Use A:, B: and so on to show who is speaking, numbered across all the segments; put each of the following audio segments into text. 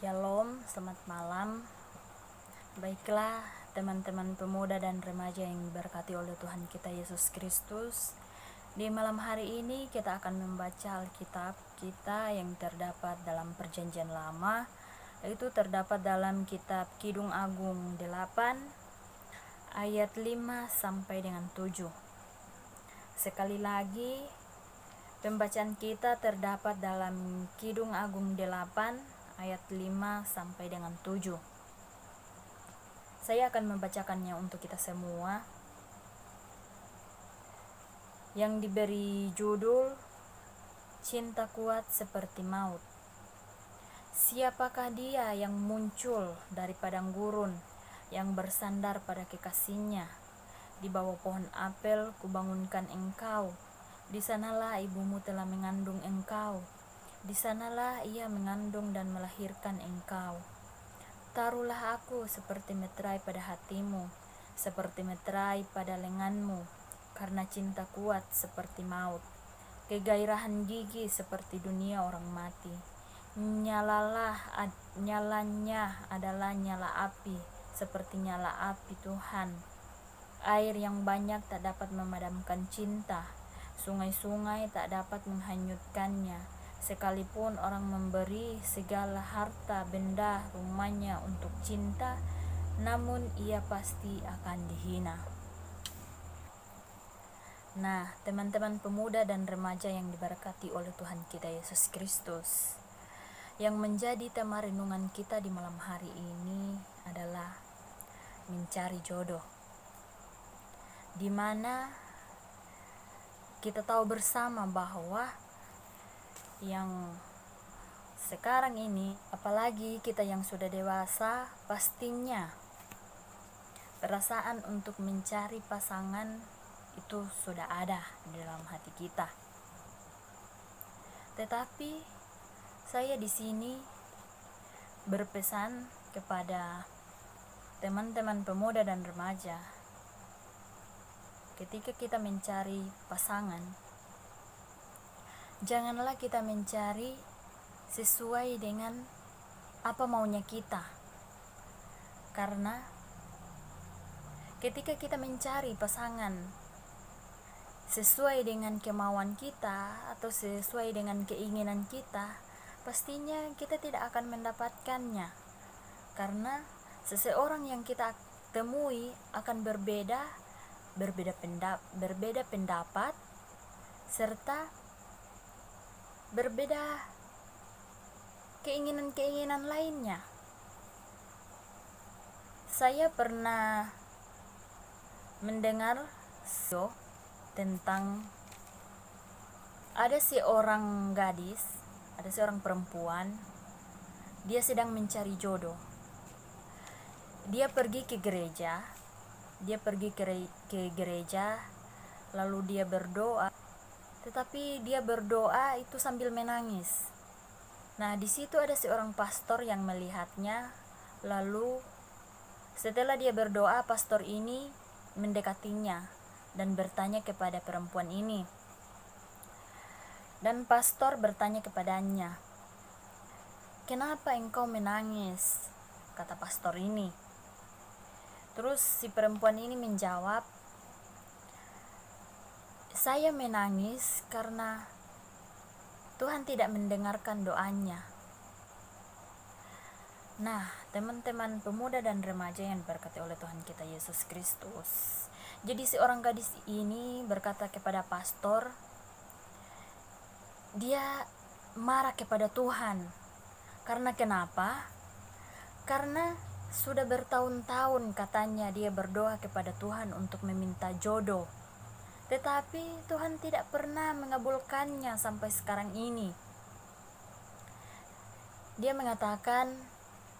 A: Shalom, selamat malam. Baiklah teman-teman pemuda dan remaja yang diberkati oleh Tuhan kita Yesus Kristus. Di malam hari ini kita akan membaca Alkitab kita yang terdapat dalam Perjanjian Lama, yaitu terdapat dalam kitab Kidung Agung 8 ayat 5 sampai dengan 7. Sekali lagi, pembacaan kita terdapat dalam Kidung Agung 8 ayat 5 sampai dengan 7. Saya akan membacakannya untuk kita semua, yang diberi judul Cinta Kuat Seperti Maut. Siapakah dia yang muncul dari padang gurun, yang bersandar pada kekasihnya? Di bawah pohon apel kubangunkan engkau, di sanalah ibumu telah mengandung engkau. Di sanalah ia mengandung dan melahirkan engkau. Taruhlah aku seperti meterai pada hatimu, seperti meterai pada lenganmu, karena cinta kuat seperti maut, kegairahan gigi seperti dunia orang mati. Nyalanya adalah nyala api, seperti nyala api Tuhan. Air yang banyak tak dapat memadamkan cinta, sungai-sungai tak dapat menghanyutkannya. Sekalipun orang memberi segala harta benda rumahnya untuk cinta, namun ia pasti akan dihina. Nah, teman-teman pemuda dan remaja yang diberkati oleh Tuhan kita Yesus Kristus, yang menjadi tema renungan kita di malam hari ini adalah mencari jodoh, di mana kita tahu bersama bahwa yang sekarang ini, apalagi kita yang sudah dewasa, pastinya perasaan untuk mencari pasangan itu sudah ada di dalam hati kita. Tetapi saya di sini berpesan kepada teman-teman pemuda dan remaja, ketika kita mencari pasangan, janganlah kita mencari sesuai dengan apa maunya kita. Karena ketika kita mencari pasangan sesuai dengan kemauan kita atau sesuai dengan keinginan kita, pastinya kita tidak akan mendapatkannya. Karena seseorang yang kita temui akan berbeda pendapat serta berbeda keinginan-keinginan lainnya. Saya pernah mendengar tentang ada seorang gadis, ada seorang perempuan, dia sedang mencari jodoh. Dia pergi ke gereja, lalu dia berdoa. Tetapi dia berdoa itu sambil menangis. Nah, di situ ada seorang pastor yang melihatnya. Lalu setelah dia berdoa, pastor ini mendekatinya dan bertanya kepada perempuan ini. Dan pastor bertanya kepadanya, "Kenapa engkau menangis?" kata pastor ini. Terus si perempuan ini menjawab, "Saya menangis karena Tuhan tidak mendengarkan doanya." Nah, teman-teman pemuda dan remaja yang diberkati oleh Tuhan kita Yesus Kristus, jadi seorang gadis ini berkata kepada pastor, dia marah kepada Tuhan. Karena kenapa? Karena sudah bertahun-tahun katanya dia berdoa kepada Tuhan untuk meminta jodoh, tetapi Tuhan tidak pernah mengabulkannya sampai sekarang ini. Dia mengatakan,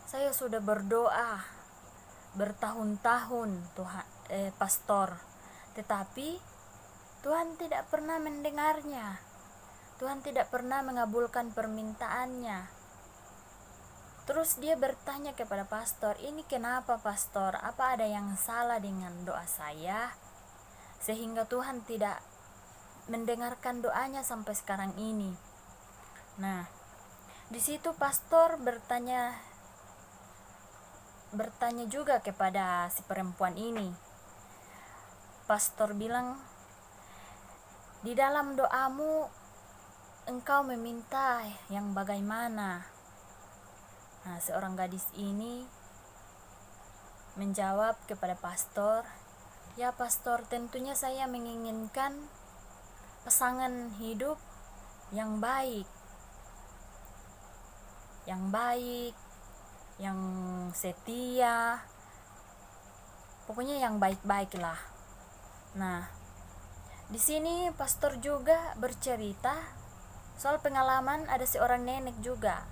A: "Saya sudah berdoa bertahun-tahun pastor, tetapi Tuhan tidak pernah mendengarnya. Tuhan tidak pernah mengabulkan permintaannya." Terus dia bertanya kepada pastor, "Ini kenapa pastor? Apa ada yang salah dengan doa saya sehingga Tuhan tidak mendengarkan doanya sampai sekarang ini?" Nah, di situ pastor bertanya bertanya juga kepada si perempuan ini. Pastor bilang, di dalam doamu engkau meminta yang bagaimana? Nah, seorang gadis ini menjawab kepada pastor, ya pastor, tentunya saya menginginkan pasangan hidup yang baik, yang setia, pokoknya yang baik-baik lah. Nah, di sini pastor juga bercerita soal pengalaman ada seorang nenek juga.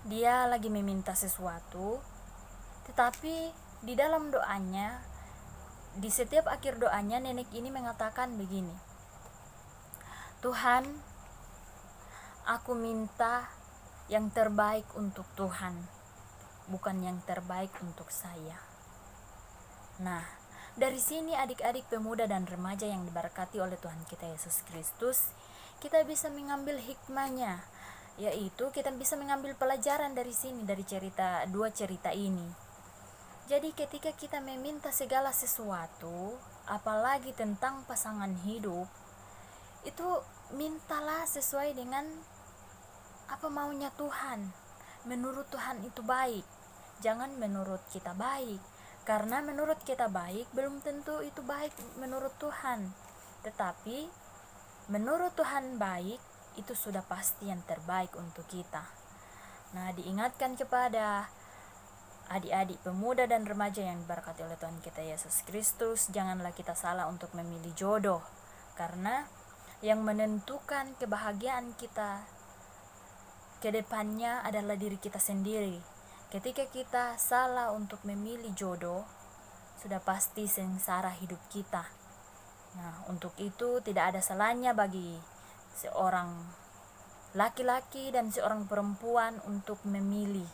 A: Dia lagi meminta sesuatu, tetapi di dalam doanya, di setiap akhir doanya, nenek ini mengatakan begini, Tuhan, aku minta yang terbaik untuk Tuhan, bukan yang terbaik untuk saya. Nah, dari sini adik-adik pemuda dan remaja yang diberkati oleh Tuhan kita Yesus Kristus, kita bisa mengambil hikmahnya, yaitu kita bisa mengambil pelajaran dari sini, dari dua cerita ini. Jadi ketika kita meminta segala sesuatu, apalagi tentang pasangan hidup, itu mintalah sesuai dengan apa maunya Tuhan. Menurut Tuhan itu baik, jangan menurut kita baik. Karena menurut kita baik, belum tentu itu baik menurut Tuhan. Tetapi menurut Tuhan baik, itu sudah pasti yang terbaik untuk kita. Nah, diingatkan kepada adik-adik pemuda dan remaja yang diberkati oleh Tuhan kita Yesus Kristus, janganlah kita salah untuk memilih jodoh. Karena yang menentukan kebahagiaan kita ke depannya adalah diri kita sendiri. Ketika kita salah untuk memilih jodoh, sudah pasti sengsara hidup kita. Nah, untuk itu tidak ada salahnya bagi seorang laki-laki dan seorang perempuan untuk memilih.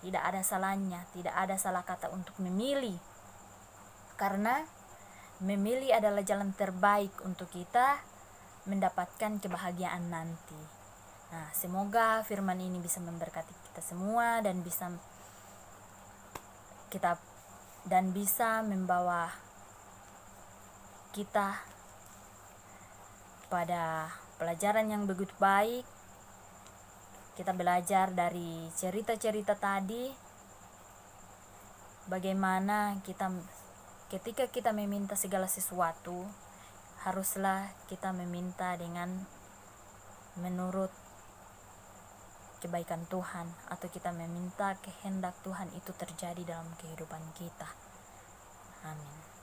A: Tidak ada salahnya, tidak ada salah kata untuk memilih. Karena memilih adalah jalan terbaik untuk kita mendapatkan kebahagiaan nanti. Nah, semoga firman ini bisa memberkati kita semua dan bisa membawa kita pada pelajaran yang begitu baik. Kita belajar dari cerita-cerita tadi, bagaimana ketika kita meminta segala sesuatu, haruslah kita meminta dengan menurut kebaikan Tuhan, atau kita meminta kehendak Tuhan itu terjadi dalam kehidupan kita. Amin.